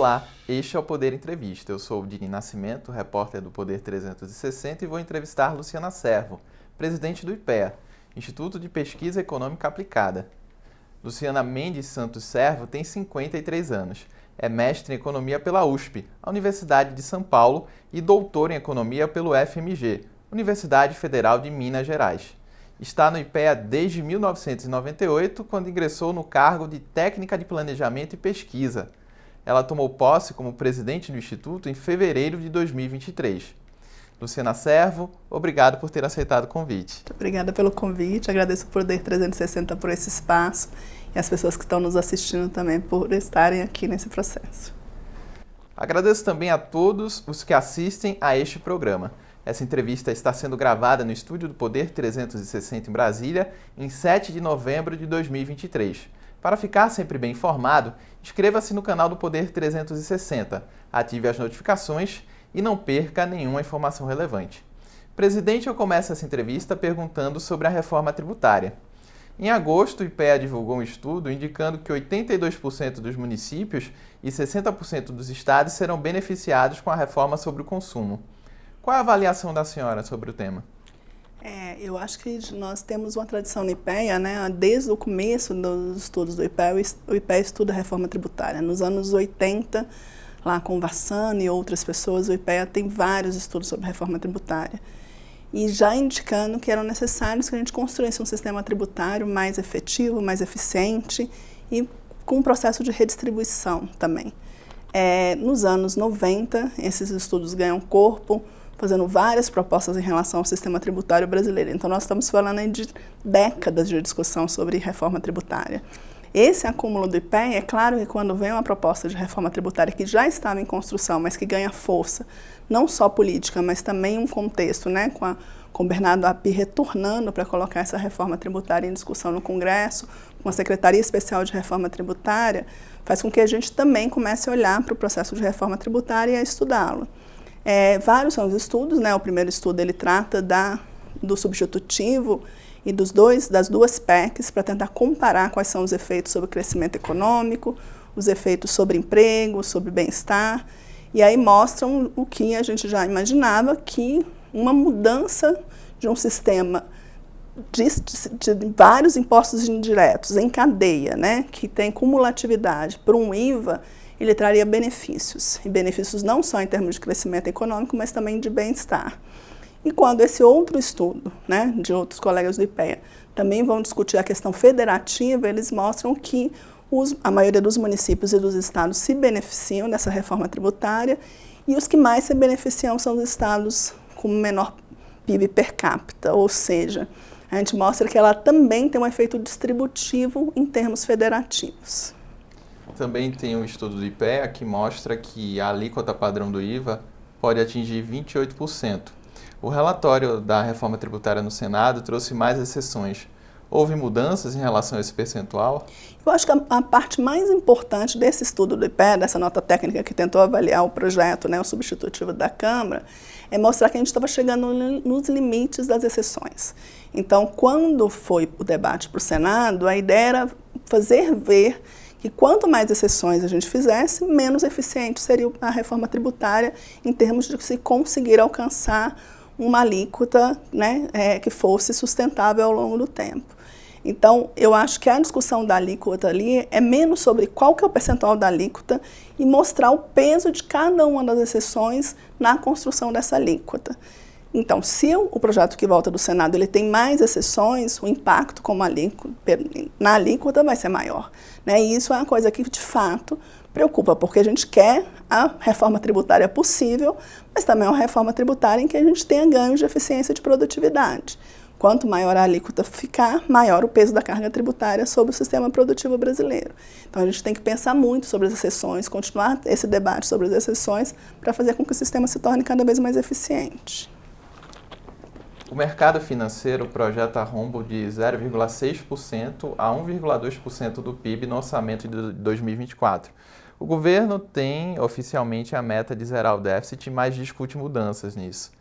Olá, este é o Poder Entrevista. Eu sou o Dini Nascimento, repórter do Poder 360 e vou entrevistar Luciana Servo, presidente do IPEA, Instituto de Pesquisa Econômica Aplicada. Luciana Mendes Santos Servo tem 53 anos. É mestre em Economia pela USP, a Universidade de São Paulo, e doutora em Economia pelo FMG, Universidade Federal de Minas Gerais. Está no IPEA desde 1998, quando ingressou no cargo de Técnica de Planejamento e Pesquisa. Ela tomou posse como presidente do Instituto em fevereiro de 2023. Luciana Servo, obrigado por ter aceitado o convite. Muito obrigada pelo convite, agradeço o Poder 360 por esse espaço e as pessoas que estão nos assistindo também por estarem aqui nesse processo. Agradeço também a todos os que assistem a este programa. Essa entrevista está sendo gravada no estúdio do Poder 360 em Brasília, em 7 de novembro de 2023. Para ficar sempre bem informado, inscreva-se no canal do Poder 360, ative as notificações e não perca nenhuma informação relevante. Presidente, eu começo essa entrevista perguntando sobre a reforma tributária. Em agosto, o IPEA divulgou um estudo indicando que 82% dos municípios e 60% dos estados serão beneficiados com a reforma sobre o consumo. Qual é a avaliação da senhora sobre o tema? Eu acho que nós temos uma tradição no IPEA, né? Desde o começo dos estudos do IPEA, o IPEA estuda a reforma tributária. Nos anos 80, lá com o Vassano e outras pessoas, o IPEA tem vários estudos sobre reforma tributária. E já indicando que eram necessários que a gente construísse um sistema tributário mais efetivo, mais eficiente e com um processo de redistribuição também. Nos anos 90, esses estudos ganham corpo, fazendo várias propostas em relação ao sistema tributário brasileiro. Então, nós estamos falando aí de décadas de discussão sobre reforma tributária. Esse acúmulo do IPEA, é claro que quando vem uma proposta de reforma tributária que já estava em construção, mas que ganha força, não só política, mas também um contexto, né, com o Bernardo Api retornando para colocar essa reforma tributária em discussão no Congresso, com a Secretaria Especial de Reforma Tributária, faz com que a gente também comece a olhar para o processo de reforma tributária e a estudá-lo. Vários são os estudos, né? O primeiro estudo ele trata do substitutivo e das duas PECs para tentar comparar quais são os efeitos sobre o crescimento econômico, os efeitos sobre emprego, sobre bem-estar, e aí mostram o que a gente já imaginava, que uma mudança de um sistema de vários impostos indiretos em cadeia, né, que tem cumulatividade para um IVA, ele traria benefícios, e benefícios não só em termos de crescimento econômico, mas também de bem-estar. E quando esse outro estudo, né, de outros colegas do IPEA, também vão discutir a questão federativa, eles mostram que a maioria dos municípios e dos estados se beneficiam dessa reforma tributária, e os que mais se beneficiam são os estados com menor PIB per capita, ou seja, a gente mostra que ela também tem um efeito distributivo em termos federativos. Também tem um estudo do IPEA que mostra que a alíquota padrão do IVA pode atingir 28%. O relatório da reforma tributária no Senado trouxe mais exceções. Houve mudanças em relação a esse percentual? Eu acho que a parte mais importante desse estudo do IPEA, dessa nota técnica que tentou avaliar o projeto, né, o substitutivo da Câmara, é mostrar que a gente estava chegando nos limites das exceções. Então, quando foi o debate para o Senado, a ideia era fazer ver que quanto mais exceções a gente fizesse, menos eficiente seria a reforma tributária em termos de se conseguir alcançar uma alíquota, né, que fosse sustentável ao longo do tempo. Então, eu acho que a discussão da alíquota ali é menos sobre qual que é o percentual da alíquota e mostrar o peso de cada uma das exceções na construção dessa alíquota. Então, se o projeto que volta do Senado ele tem mais exceções, o impacto na alíquota vai ser maior, né? E isso é uma coisa que, de fato, preocupa, porque a gente quer a reforma tributária possível, mas também uma reforma tributária em que a gente tenha ganhos de eficiência e de produtividade. Quanto maior a alíquota ficar, maior o peso da carga tributária sobre o sistema produtivo brasileiro. Então, a gente tem que pensar muito sobre as exceções, continuar esse debate sobre as exceções para fazer com que o sistema se torne cada vez mais eficiente. O mercado financeiro projeta rombo de 0,6% a 1,2% do PIB no orçamento de 2024. O governo tem oficialmente a meta de zerar o déficit, mas discute mudanças nisso.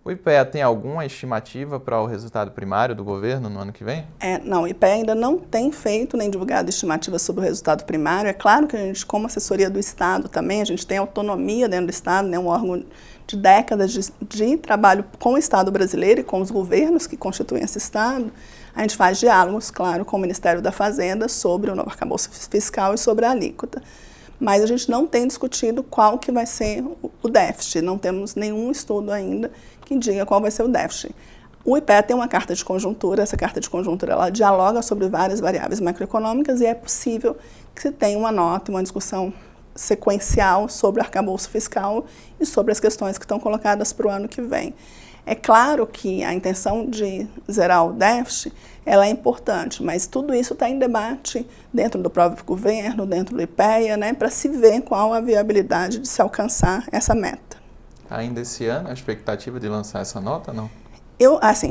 O IPEA tem alguma estimativa para o resultado primário do governo no ano que vem? Não, o IPEA ainda não tem feito nem divulgado estimativas sobre o resultado primário. É claro que a gente, como assessoria do Estado também, a gente tem autonomia dentro do Estado, né, um órgão de décadas de trabalho com o Estado brasileiro e com os governos que constituem esse Estado. A gente faz diálogos, claro, com o Ministério da Fazenda sobre o novo arcabouço fiscal e sobre a alíquota. Mas a gente não tem discutido qual que vai ser o déficit, não temos nenhum estudo ainda que diga qual vai ser o déficit. O IPEA tem uma carta de conjuntura, essa carta de conjuntura ela dialoga sobre várias variáveis macroeconômicas e é possível que se tenha uma nota, uma discussão sequencial sobre o arcabouço fiscal e sobre as questões que estão colocadas para o ano que vem. É claro que a intenção de zerar o déficit ela é importante, mas tudo isso está em debate dentro do próprio governo, dentro do IPEA, né, para se ver qual a viabilidade de se alcançar essa meta. Ainda esse ano, a expectativa de lançar essa nota, não?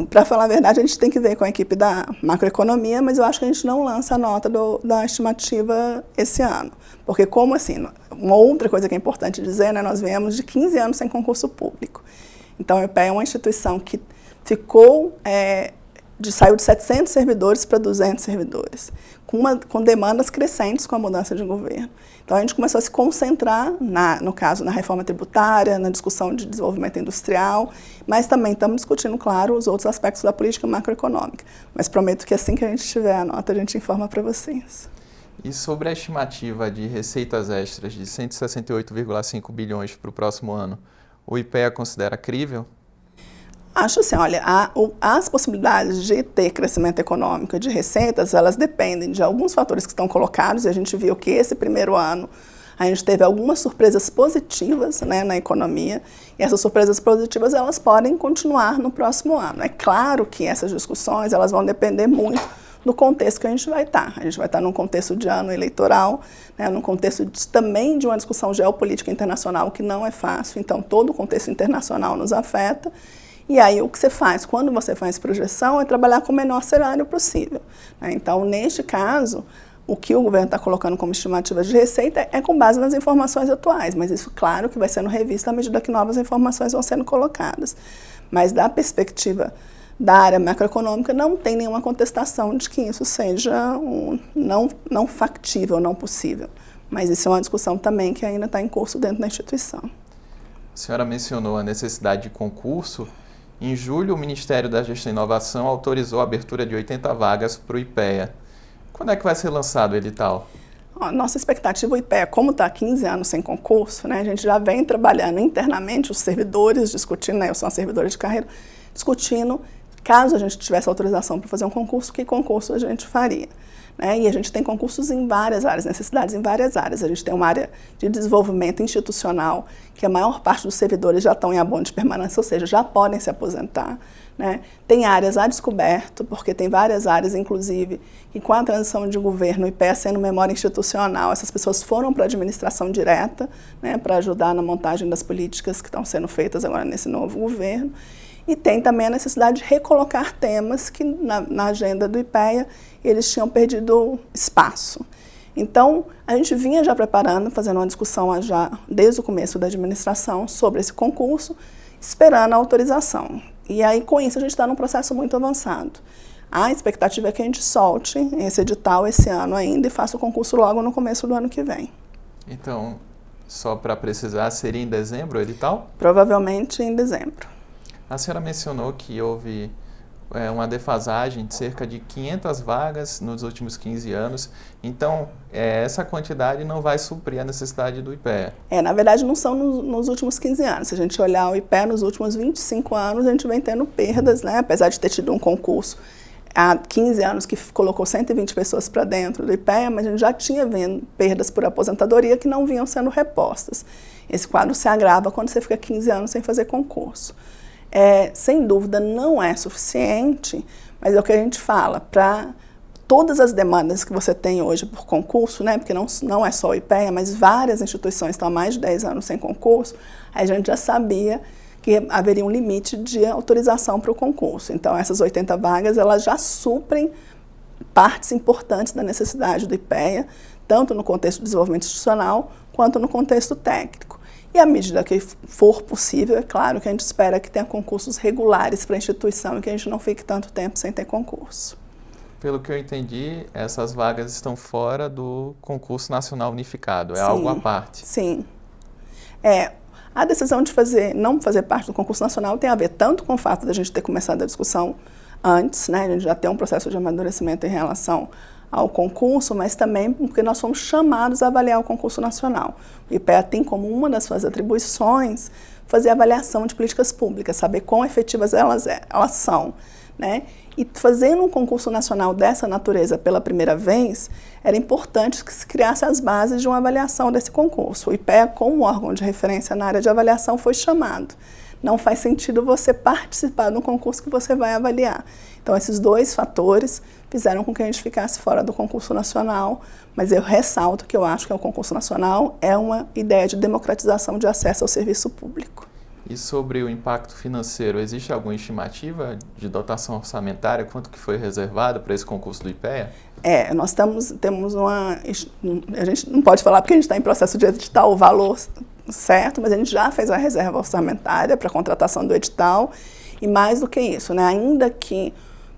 Para falar a verdade, a gente tem que ver com a equipe da macroeconomia, mas eu acho que a gente não lança a nota da estimativa esse ano. Porque como assim, uma outra coisa que é importante dizer, né, nós viemos de 15 anos sem concurso público. Então, o IPEA é uma instituição que ficou, saiu de 700 servidores para 200 servidores, com demandas crescentes com a mudança de governo. Então, a gente começou a se concentrar, no caso, na reforma tributária, na discussão de desenvolvimento industrial, mas também estamos discutindo, claro, os outros aspectos da política macroeconômica. Mas prometo que assim que a gente tiver a nota, a gente informa para vocês. E sobre a estimativa de receitas extras de 168,5 bilhões para o próximo ano, o IPEA considera crível? Acho assim, olha, as possibilidades de ter crescimento econômico de receitas, elas dependem de alguns fatores que estão colocados, e a gente viu que esse primeiro ano a gente teve algumas surpresas positivas, né, na economia, e essas surpresas positivas elas podem continuar no próximo ano. É claro que essas discussões elas vão depender muito do contexto que a gente vai estar. A gente vai estar num contexto de ano eleitoral, né, num contexto também de uma discussão geopolítica internacional que não é fácil, então todo o contexto internacional nos afeta. E aí o que você faz quando você faz projeção é trabalhar com o menor cenário possível, né? Então, neste caso, o que o governo está colocando como estimativa de receita é com base nas informações atuais, mas isso, claro, que vai sendo revisto à medida que novas informações vão sendo colocadas. Mas da perspectiva da área macroeconômica, não tem nenhuma contestação de que isso seja não factível, não possível. Mas isso é uma discussão também que ainda está em curso dentro da instituição. A senhora mencionou a necessidade de concurso. Em julho, o Ministério da Gestão e Inovação autorizou a abertura de 80 vagas para o IPEA. Quando é que vai ser lançado o edital? Nossa expectativa, o IPEA, como está há 15 anos sem concurso, né, a gente já vem trabalhando internamente, os servidores discutindo, né, eu sou uma servidora de carreira, discutindo, caso a gente tivesse autorização para fazer um concurso, que concurso a gente faria. Né? E a gente tem concursos em várias áreas, necessidades em várias áreas. A gente tem uma área de desenvolvimento institucional, que a maior parte dos servidores já estão em abono de permanência, ou seja, já podem se aposentar. Né? Tem áreas a descoberto, porque tem várias áreas, inclusive, que com a transição de governo, o IPEA sendo memória institucional, essas pessoas foram para a administração direta, né, para ajudar na montagem das políticas que estão sendo feitas agora nesse novo governo. E tem também a necessidade de recolocar temas que na agenda do IPEA eles tinham perdido espaço. Então, a gente vinha já preparando, fazendo uma discussão já desde o começo da administração sobre esse concurso, esperando a autorização. E aí, com isso, a gente está num processo muito avançado. A expectativa é que a gente solte esse edital esse ano ainda e faça o concurso logo no começo do ano que vem. Então, só para precisar, seria em dezembro o edital? Provavelmente em dezembro. A senhora mencionou que houve uma defasagem de cerca de 500 vagas nos últimos 15 anos. Então, essa quantidade não vai suprir a necessidade do IPEA. Na verdade, não são nos últimos 15 anos. Se a gente olhar o IPEA nos últimos 25 anos, a gente vem tendo perdas, né? Apesar de ter tido um concurso há 15 anos que colocou 120 pessoas para dentro do IPEA, mas a gente já tinha vendo perdas por aposentadoria que não vinham sendo repostas. Esse quadro se agrava quando você fica 15 anos sem fazer concurso. Sem dúvida não é suficiente, mas é o que a gente fala, para todas as demandas que você tem hoje por concurso, né, porque não é só o IPEA, mas várias instituições estão há mais de 10 anos sem concurso, a gente já sabia que haveria um limite de autorização para o concurso. Então, essas 80 vagas, elas já suprem partes importantes da necessidade do IPEA, tanto no contexto do desenvolvimento institucional, quanto no contexto técnico. E à medida que for possível, é claro que a gente espera que tenha concursos regulares para a instituição e que a gente não fique tanto tempo sem ter concurso. Pelo que eu entendi, essas vagas estão fora do concurso nacional unificado, é Sim, algo à parte. Sim. A decisão de não fazer parte do concurso nacional tem a ver tanto com o fato de a gente ter começado a discussão antes, né, a gente já tem um processo de amadurecimento em relação ao concurso, mas também porque nós fomos chamados a avaliar o concurso nacional. O IPEA tem como uma das suas atribuições fazer avaliação de políticas públicas, saber quão efetivas elas são, né? E fazendo um concurso nacional dessa natureza pela primeira vez, era importante que se criasse as bases de uma avaliação desse concurso. O IPEA, como órgão de referência na área de avaliação, foi chamado. Não faz sentido você participar de um concurso que você vai avaliar. Então, esses dois fatores fizeram com que a gente ficasse fora do concurso nacional, mas eu ressalto que eu acho que o concurso nacional é uma ideia de democratização de acesso ao serviço público. E sobre o impacto financeiro, existe alguma estimativa de dotação orçamentária? Quanto que foi reservado para esse concurso do IPEA? Nós temos uma... A gente não pode falar porque a gente está em processo de editar o valor certo, mas a gente já fez a reserva orçamentária para a contratação do edital. E mais do que isso, né, ainda que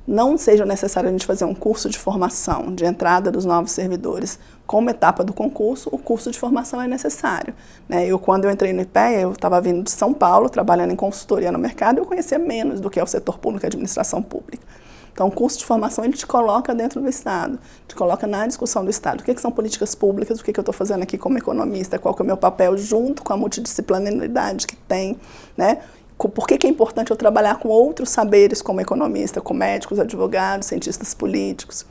não seja necessário a gente fazer um curso de formação de entrada dos novos servidores como etapa do concurso, o curso de formação é necessário, né? Quando eu entrei no IPEA, eu estava vindo de São Paulo, trabalhando em consultoria no mercado, eu conhecia menos do que é o setor público e a administração pública. Então, o curso de formação, ele te coloca dentro do Estado, te coloca na discussão do Estado. O que são políticas públicas, o que eu estou fazendo aqui como economista, qual que é o meu papel junto com a multidisciplinaridade que tem, né? Por que é importante eu trabalhar com outros saberes como economista, com médicos, advogados, cientistas políticos.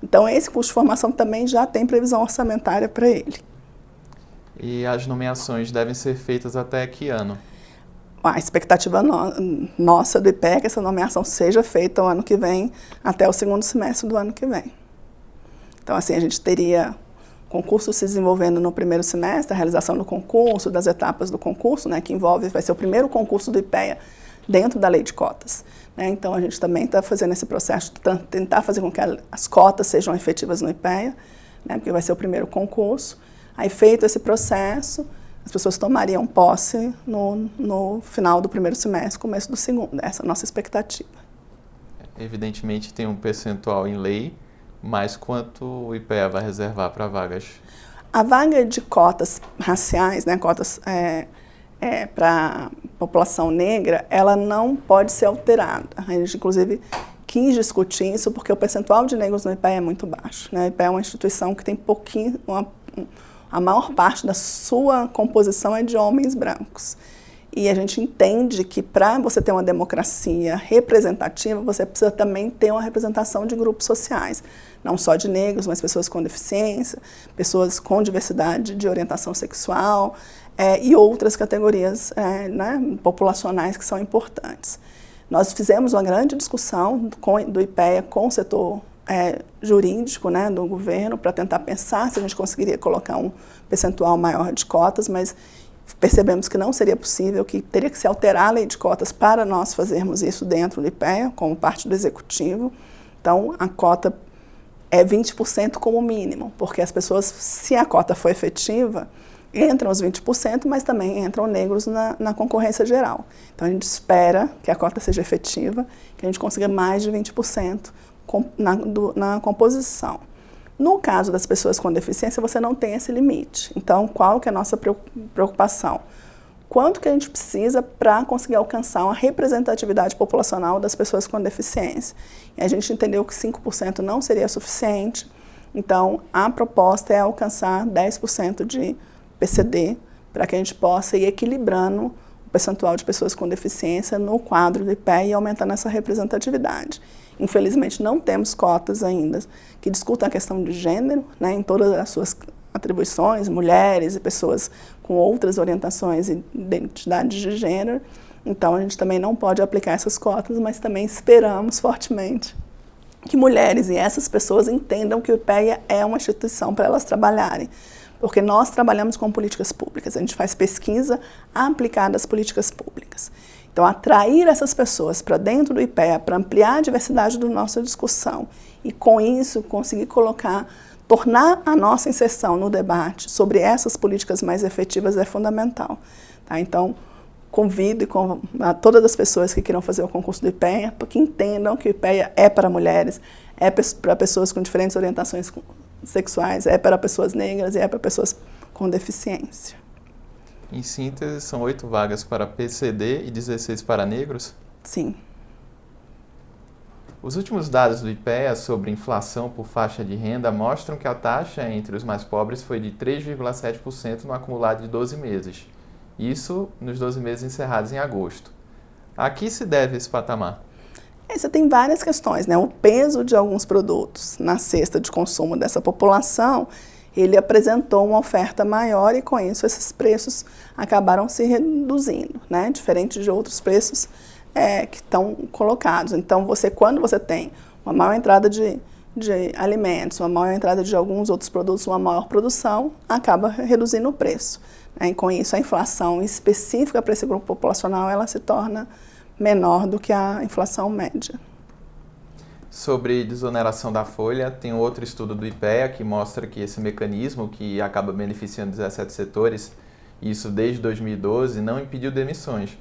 Então, esse curso de formação também já tem previsão orçamentária para ele. E as nomeações devem ser feitas até que ano? A expectativa nossa do IPEA é que essa nomeação seja feita o ano que vem, até o segundo semestre do ano que vem. Então, assim, a gente teria concurso se desenvolvendo no primeiro semestre, a realização do concurso, das etapas do concurso, né, que vai ser o primeiro concurso do IPEA dentro da lei de cotas, né? Então, a gente também está fazendo esse processo de tentar fazer com que as cotas sejam efetivas no IPEA, né, porque vai ser o primeiro concurso. Aí, feito esse processo, as pessoas tomariam posse no final do primeiro semestre, começo do segundo. Essa é a nossa expectativa. Evidentemente, tem um percentual em lei, mas quanto o IPEA vai reservar para vagas? A vaga de cotas raciais, né, cotas para população negra, ela não pode ser alterada. A gente, inclusive, quis discutir isso porque o percentual de negros no IPEA é muito baixo, né? O IPEA é uma instituição que tem a maior parte da sua composição é de homens brancos. E a gente entende que para você ter uma democracia representativa, você precisa também ter uma representação de grupos sociais. Não só de negros, mas pessoas com deficiência, pessoas com diversidade de orientação sexual e outras categorias né, populacionais que são importantes. Nós fizemos uma grande discussão do IPEA com o setor jurídico, né, do governo, para tentar pensar se a gente conseguiria colocar um percentual maior de cotas, mas percebemos que não seria possível, que teria que se alterar a lei de cotas para nós fazermos isso dentro do IPEA, como parte do executivo. Então, a cota é 20% como mínimo, porque as pessoas, se a cota for efetiva, entram os 20%, mas também entram negros na concorrência geral. Então, a gente espera que a cota seja efetiva, que a gente consiga mais de 20% na composição. No caso das pessoas com deficiência, você não tem esse limite. Então, qual que é a nossa preocupação? Quanto que a gente precisa para conseguir alcançar uma representatividade populacional das pessoas com deficiência? E a gente entendeu que 5% não seria suficiente, então a proposta é alcançar 10% de PCD para que a gente possa ir equilibrando o percentual de pessoas com deficiência no quadro do IPEA e aumentando essa representatividade. Infelizmente, não temos cotas ainda que discutam a questão de gênero, né, em todas as suas atribuições, mulheres e pessoas com outras orientações e identidades de gênero. Então, a gente também não pode aplicar essas cotas, mas também esperamos fortemente que mulheres e essas pessoas entendam que o IPEA é uma instituição para elas trabalharem. Porque nós trabalhamos com políticas públicas, a gente faz pesquisa aplicada às políticas públicas. Então, atrair essas pessoas para dentro do IPEA, para ampliar a diversidade da nossa discussão e, com isso, conseguir colocar tornar a nossa inserção no debate sobre essas políticas mais efetivas é fundamental. Tá? Então, convido a todas as pessoas que queiram fazer o concurso do IPEA, para que entendam que o IPEA é para mulheres, é para pessoas com diferentes orientações sexuais, é para pessoas negras e é para pessoas com deficiência. Em síntese, são 8 vagas para PCD e 16 para negros? Sim. Os últimos dados do IPEA sobre inflação por faixa de renda mostram que a taxa entre os mais pobres foi de 3,7% no acumulado de 12 meses. Isso nos 12 meses encerrados em agosto. A que se deve esse patamar? Você tem várias questões, né? O peso de alguns produtos na cesta de consumo dessa população, ele apresentou uma oferta maior e com isso esses preços acabaram se reduzindo, né? Diferente de outros preços que estão colocados. Então, quando você tem uma maior entrada de alimentos, uma maior entrada de alguns outros produtos, uma maior produção, acaba reduzindo o preço. Né? E com isso, a inflação específica para esse grupo populacional, ela se torna menor do que a inflação média. Sobre desoneração da folha, tem outro estudo do IPEA que mostra que esse mecanismo, que acaba beneficiando 17 setores, isso desde 2012, não impediu demissões.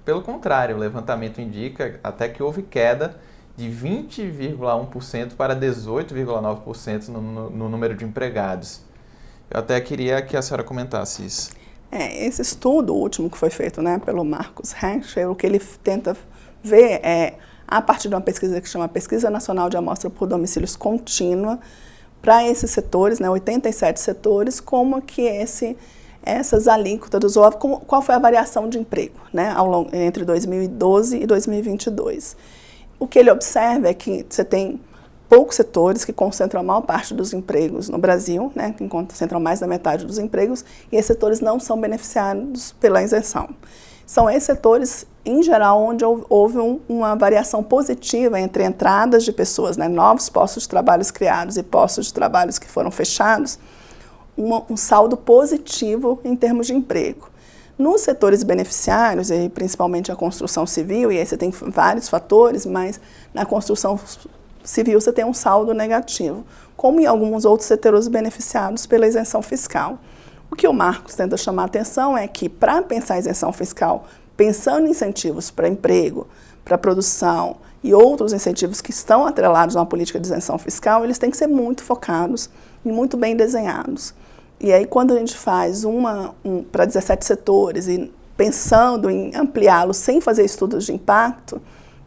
Pelo contrário, o levantamento indica até que houve queda de 20,1% para 18,9% no número de empregados. Eu até queria que a senhora comentasse isso. Esse estudo, o último que foi feito, né, pelo Marcus Henscher, o que ele tenta ver é, a partir de uma pesquisa que chama Pesquisa Nacional de Amostra por Domicílios Contínua, para esses setores, né, 87 setores, como que essas alíquotas, qual foi a variação de emprego, né, entre 2012 e 2022. O que ele observa é que você tem poucos setores que concentram a maior parte dos empregos no Brasil, né, que concentram mais da metade dos empregos, e esses setores não são beneficiados pela isenção. São esses setores, em geral, onde houve uma variação positiva entre entradas de pessoas, né, novos postos de trabalho criados e postos de trabalho que foram fechados, um saldo positivo em termos de emprego. Nos setores beneficiários, e principalmente a construção civil, e aí você tem vários fatores, mas na construção civil você tem um saldo negativo, como em alguns outros setores beneficiados pela isenção fiscal. O que o Marcos tenta chamar a atenção é que, para pensar a isenção fiscal, pensando em incentivos para emprego, para produção e outros incentivos que estão atrelados a uma política de isenção fiscal, eles têm que ser muito focados e muito bem desenhados. E aí, quando a gente faz para 17 setores e pensando em ampliá-los sem fazer estudos de impacto,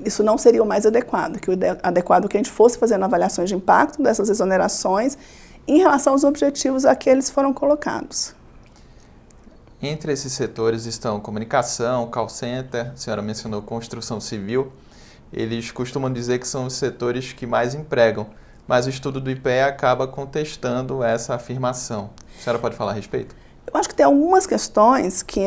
isso não seria o mais adequado, que o adequado é que a gente fosse fazendo avaliações de impacto dessas exonerações em relação aos objetivos a que eles foram colocados. Entre esses setores estão comunicação, call center, a senhora mencionou construção civil. Eles costumam dizer que são os setores que mais empregam, mas o estudo do IPEA acaba contestando essa afirmação. A senhora pode falar a respeito? Eu acho que tem algumas questões que,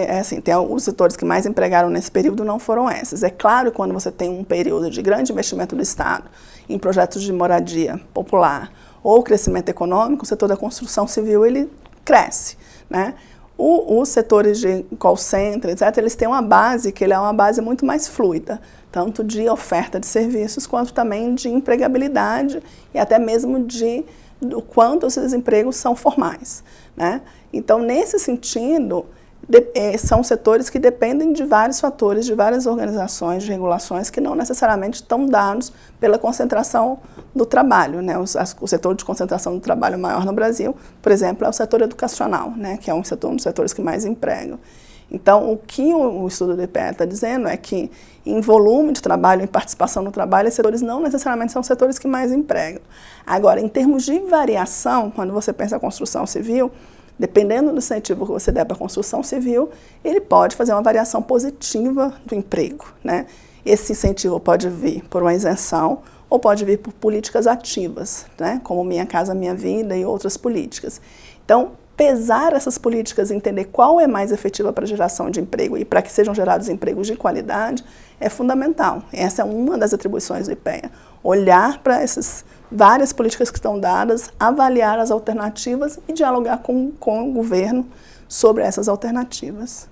tem alguns setores que mais empregaram nesse período não foram esses. É claro, quando você tem um período de grande investimento do Estado em projetos de moradia popular ou crescimento econômico, o setor da construção civil, ele cresce, né? Os setores de call center, etc., eles têm uma base que é uma base muito mais fluida, tanto de oferta de serviços, quanto também de empregabilidade e até mesmo do quanto esses empregos são formais, né? Então, nesse sentido, são setores que dependem de vários fatores, de várias organizações, de regulações que não necessariamente estão dados pela concentração do trabalho, né? O setor de concentração do trabalho maior no Brasil, por exemplo, é o setor educacional, né? Que é um dos setores que mais empregam. Então, o que o estudo do IPEA está dizendo é que, em volume de trabalho, em participação no trabalho, esses setores não necessariamente são os setores que mais empregam. Agora, em termos de variação, quando você pensa a construção civil, dependendo do incentivo que você der para a construção civil, ele pode fazer uma variação positiva do emprego, né? Esse incentivo pode vir por uma isenção ou pode vir por políticas ativas, né? Como Minha Casa Minha Vida e outras políticas. Então, pesar essas políticas e entender qual é mais efetiva para a geração de emprego e para que sejam gerados empregos de qualidade é fundamental. Essa é uma das atribuições do IPEA. Olhar para essas várias políticas que estão dadas, avaliar as alternativas e dialogar com o governo sobre essas alternativas.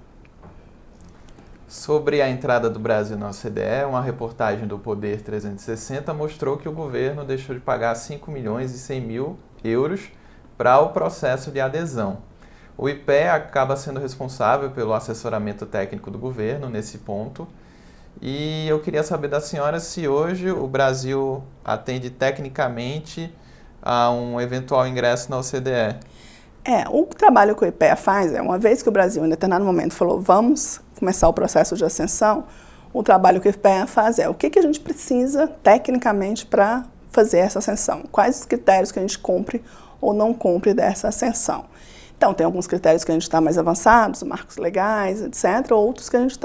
Sobre a entrada do Brasil na OCDE, uma reportagem do Poder 360 mostrou que o governo deixou de pagar 5 milhões e 100 mil euros para o processo de adesão. O IPEA acaba sendo responsável pelo assessoramento técnico do governo nesse ponto. E eu queria saber da senhora se hoje o Brasil atende tecnicamente a um eventual ingresso na OCDE. O trabalho que o IPEA faz uma vez que o Brasil em determinado momento falou vamos começar o processo de ascensão, o trabalho que o IPEA faz o que a gente precisa tecnicamente para fazer essa ascensão, quais os critérios que a gente cumpre ou não cumpre dessa ascensão. Então, tem alguns critérios que a gente está mais avançados, marcos legais, etc., outros que a gente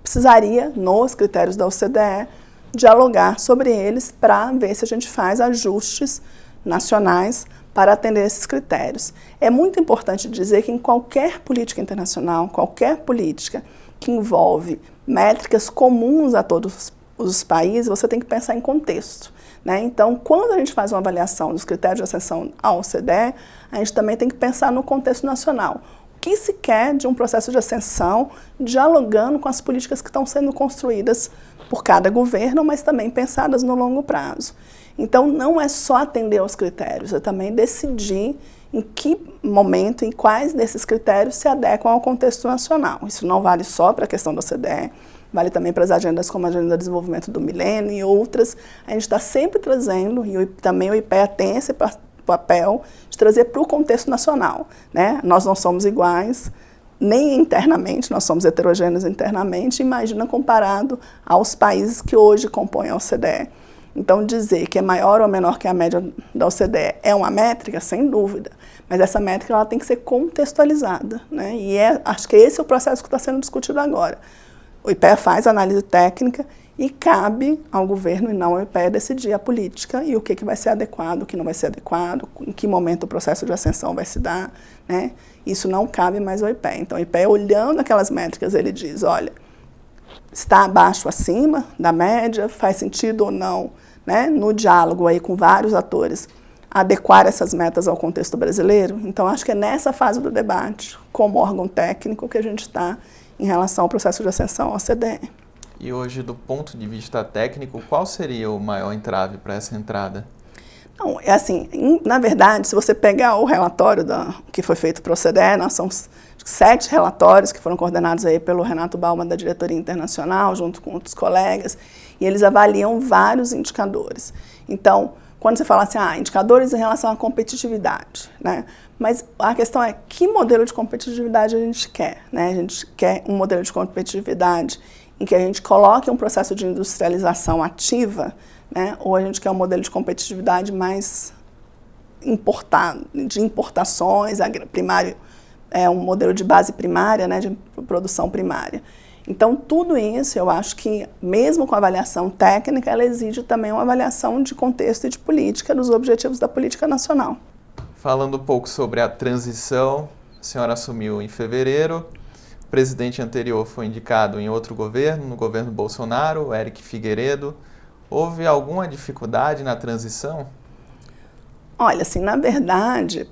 precisaria, nos critérios da OCDE, dialogar sobre eles para ver se a gente faz ajustes nacionais para atender esses critérios. É muito importante dizer que em qualquer política internacional, qualquer política que envolve métricas comuns a todos os países, você tem que pensar em contexto, né? Então, quando a gente faz uma avaliação dos critérios de ascensão à OCDE, a gente também tem que pensar no contexto nacional. O que se quer de um processo de ascensão, dialogando com as políticas que estão sendo construídas por cada governo, mas também pensadas no longo prazo. Então, não é só atender aos critérios, é também decidir em que momento, em quais desses critérios se adequam ao contexto nacional. Isso não vale só para a questão da OCDE, vale também para as agendas como a Agenda de Desenvolvimento do Milênio e outras. A gente está sempre trazendo, e também o IPEA tem esse papel de trazer para o contexto nacional, né? Nós não somos iguais, nem internamente, nós somos heterogêneos internamente, imagina comparado aos países que hoje compõem a OCDE. Então, dizer que é maior ou menor que a média da OCDE é uma métrica, sem dúvida, mas essa métrica ela tem que ser contextualizada, né? E acho que esse é o processo que está sendo discutido agora. O IPEA faz análise técnica e cabe ao governo e não ao IPEA decidir a política e o que vai ser adequado, o que não vai ser adequado, em que momento o processo de ascensão vai se dar, né? Isso não cabe mais ao IPEA. Então, o IPEA, olhando aquelas métricas, ele diz, olha, está abaixo, acima da média, faz sentido ou não, né, no diálogo aí com vários atores, adequar essas metas ao contexto brasileiro. Então, acho que é nessa fase do debate, como órgão técnico, que a gente está em relação ao processo de ascensão à OCDE. E hoje, do ponto de vista técnico, qual seria o maior entrave para essa entrada? Não, é assim, na verdade, se você pegar o relatório que foi feito para a OCDE, nós somos 7 relatórios que foram coordenados aí pelo Renato Baumann da Diretoria Internacional, junto com outros colegas, e eles avaliam vários indicadores. Então, quando você fala assim, indicadores em relação à competitividade, né? Mas a questão é que modelo de competitividade a gente quer, né? A gente quer um modelo de competitividade em que a gente coloque um processo de industrialização ativa, né? Ou a gente quer um modelo de competitividade mais de importações, primário, um modelo de base primária, né, de produção primária. Então, tudo isso, eu acho que, mesmo com a avaliação técnica, ela exige também uma avaliação de contexto e de política, dos objetivos da política nacional. Falando um pouco sobre a transição, a senhora assumiu em fevereiro, o presidente anterior foi indicado em outro governo, no governo Bolsonaro, Eric Figueiredo. Houve alguma dificuldade na transição? Olha, assim, na verdade,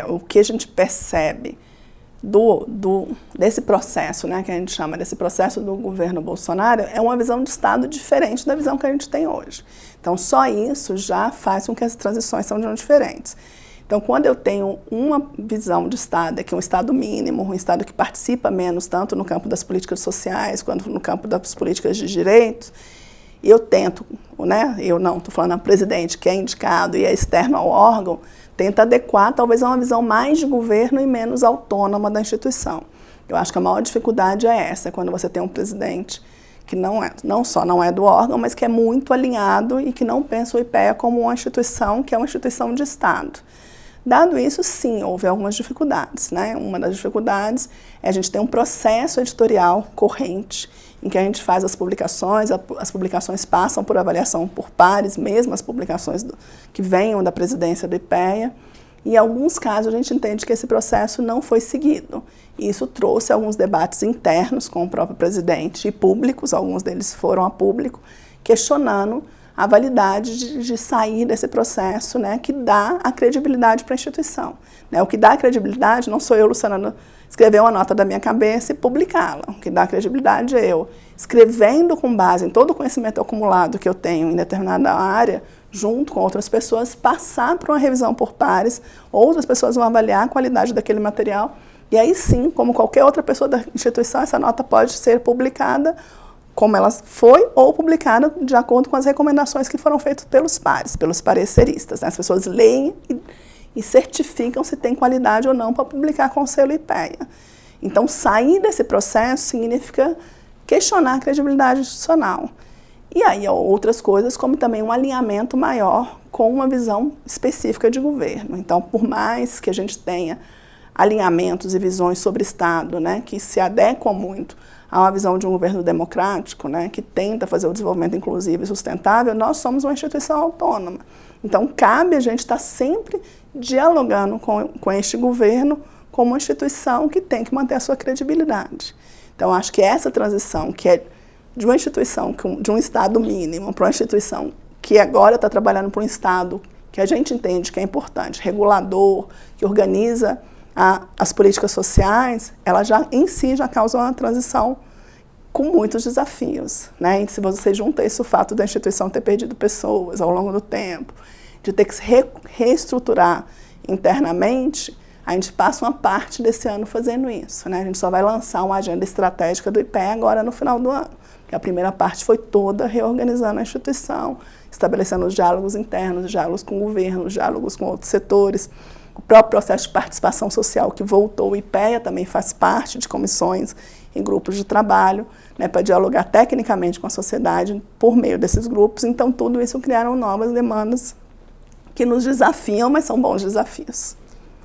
o que a gente percebe desse processo, né, que a gente chama desse processo do governo Bolsonaro, é uma visão de Estado diferente da visão que a gente tem hoje. Então, só isso já faz com que as transições sejam diferentes. Então, quando eu tenho uma visão de Estado, que é um Estado mínimo, um Estado que participa menos, tanto no campo das políticas sociais, quanto no campo das políticas de direitos, eu tento, né, eu não, estou falando a presidente, que é indicado e é externo ao órgão, tenta adequar talvez a uma visão mais de governo e menos autônoma da instituição. Eu acho que a maior dificuldade é essa, quando você tem um presidente que não só não é do órgão, mas que é muito alinhado e que não pensa o IPEA como uma instituição que é uma instituição de Estado. Dado isso, sim, houve algumas dificuldades, né? Uma das dificuldades é a gente ter um processo editorial corrente, em que a gente faz as publicações passam por avaliação por pares, mesmo as publicações que venham da presidência do IPEA, e em alguns casos a gente entende que esse processo não foi seguido. E isso trouxe alguns debates internos com o próprio presidente e públicos, alguns deles foram a público, questionando a validade de sair desse processo, né, que dá a credibilidade para a instituição. Né? O que dá a credibilidade não sou eu, Luciana, escrever uma nota da minha cabeça e publicá-la. O que dá credibilidade é eu escrevendo com base em todo o conhecimento acumulado que eu tenho em determinada área, junto com outras pessoas, passar para uma revisão por pares, outras pessoas vão avaliar a qualidade daquele material, e aí sim, como qualquer outra pessoa da instituição, essa nota pode ser publicada como ela foi ou publicada de acordo com as recomendações que foram feitas pelos pares, pelos pareceristas. Né? As pessoas leem e certificam se tem qualidade ou não para publicar com o selo IPEA. Então, sair desse processo significa questionar a credibilidade institucional. E aí outras coisas, como também um alinhamento maior com uma visão específica de governo. Então, por mais que a gente tenha alinhamentos e visões sobre Estado, né, que se adequam muito a uma visão de um governo democrático, né, que tenta fazer o desenvolvimento inclusivo e sustentável, nós somos uma instituição autônoma. Então, cabe a gente estar sempre dialogando com este governo como uma instituição que tem que manter a sua credibilidade. Então, acho que essa transição, que é de uma instituição, de um Estado mínimo para uma instituição que agora está trabalhando para um Estado que a gente entende que é importante, regulador, que organiza as políticas sociais, ela já em si já causa uma transição com muitos desafios. Né? E se você junta isso, o fato da instituição ter perdido pessoas ao longo do tempo, de ter que se reestruturar internamente, a gente passa uma parte desse ano fazendo isso. Né? A gente só vai lançar uma agenda estratégica do IPEA agora no final do ano. A primeira parte foi toda reorganizando a instituição, estabelecendo os diálogos internos, os diálogos com o governo, os diálogos com outros setores. O próprio processo de participação social que voltou, o IPEA também faz parte de comissões em grupos de trabalho, né, para dialogar tecnicamente com a sociedade por meio desses grupos. Então, tudo isso criaram novas demandas que nos desafiam, mas são bons desafios.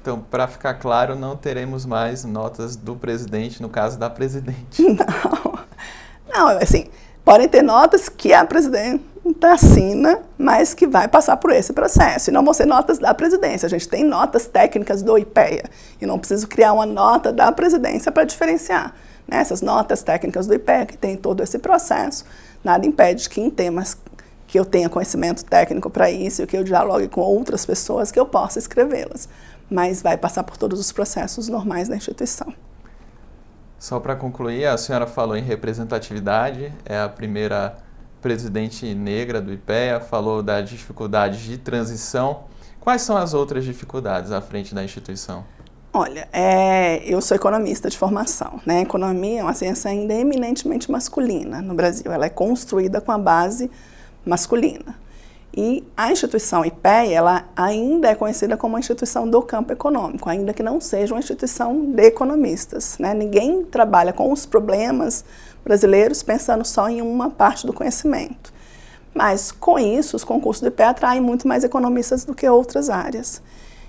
Então, para ficar claro, não teremos mais notas do presidente, no caso da presidente. Não, assim, podem ter notas que a presidenta assina, mas que vai passar por esse processo. E não vão ser notas da presidência. A gente tem notas técnicas do IPEA. E não preciso criar uma nota da presidência para diferenciar. Né? Essas notas técnicas do IPEA, que tem todo esse processo, nada impede que em temas que eu tenha conhecimento técnico para isso, e que eu dialogue com outras pessoas, que eu possa escrevê-las. Mas vai passar por todos os processos normais da instituição. Só para concluir, a senhora falou em representatividade, é a primeira presidente negra do IPEA, falou das dificuldades de transição. Quais são as outras dificuldades à frente da instituição? Olha, eu sou economista de formação. Né? A economia é uma ciência ainda eminentemente masculina no Brasil. Ela é construída com a base masculina. E a instituição IPEA, ela ainda é conhecida como uma instituição do campo econômico, ainda que não seja uma instituição de economistas. Né? Ninguém trabalha com os problemas brasileiros pensando só em uma parte do conhecimento. Mas, com isso, os concursos do IPEA atraem muito mais economistas do que outras áreas.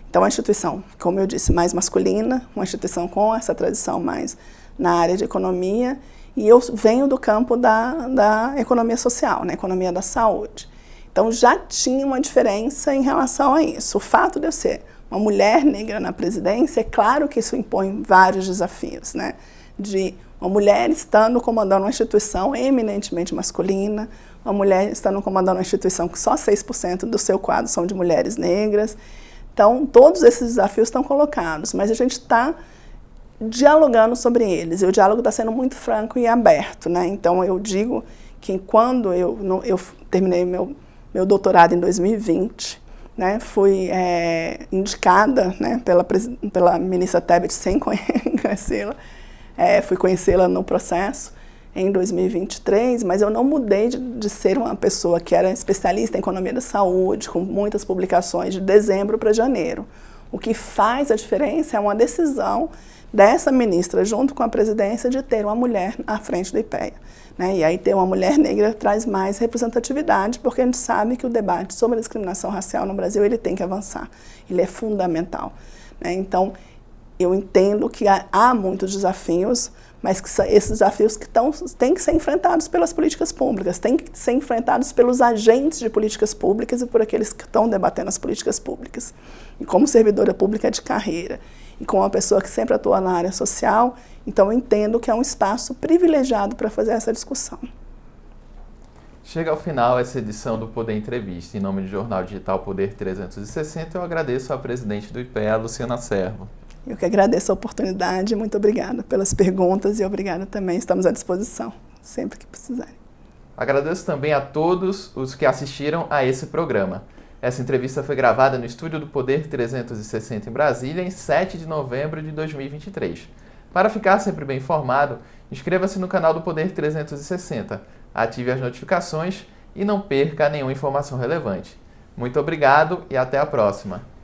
Então, a instituição, como eu disse, mais masculina, uma instituição com essa tradição mais na área de economia, e eu venho do campo da economia social, né? Economia da saúde. Então, já tinha uma diferença em relação a isso. O fato de eu ser uma mulher negra na presidência, é claro que isso impõe vários desafios, né? De uma mulher estando comandando uma instituição eminentemente masculina, uma mulher estando comandando uma instituição que só 6% do seu quadro são de mulheres negras. Então, todos esses desafios estão colocados, mas a gente está dialogando sobre eles. E o diálogo está sendo muito franco e aberto, né? Então, eu digo que quando eu terminei meu doutorado em 2020, né, fui indicada, né, pela ministra Tebet sem conhecê-la, fui conhecê-la no processo em 2023, mas eu não mudei de ser uma pessoa que era especialista em economia da saúde, com muitas publicações de dezembro para janeiro. O que faz a diferença é uma decisão dessa ministra, junto com a presidência, de ter uma mulher à frente do IPEA. Né? E aí ter uma mulher negra traz mais representatividade, porque a gente sabe que o debate sobre a discriminação racial no Brasil ele tem que avançar, ele é fundamental. Né? Então, eu entendo que há muitos desafios, mas que esses desafios têm que ser enfrentados pelas políticas públicas, têm que ser enfrentados pelos agentes de políticas públicas e por aqueles que estão debatendo as políticas públicas. E como servidora pública de carreira, e como uma pessoa que sempre atua na área social, então eu entendo que é um espaço privilegiado para fazer essa discussão. Chega ao final essa edição do Poder Entrevista. Em nome do Jornal Digital Poder 360, eu agradeço à presidente do IPEA, Luciana Servo. Eu que agradeço a oportunidade, muito obrigada pelas perguntas e obrigada também, estamos à disposição, sempre que precisarem. Agradeço também a todos os que assistiram a esse programa. Essa entrevista foi gravada no estúdio do Poder 360 em Brasília, em 7 de novembro de 2023. Para ficar sempre bem informado, inscreva-se no canal do Poder 360, ative as notificações e não perca nenhuma informação relevante. Muito obrigado e até a próxima!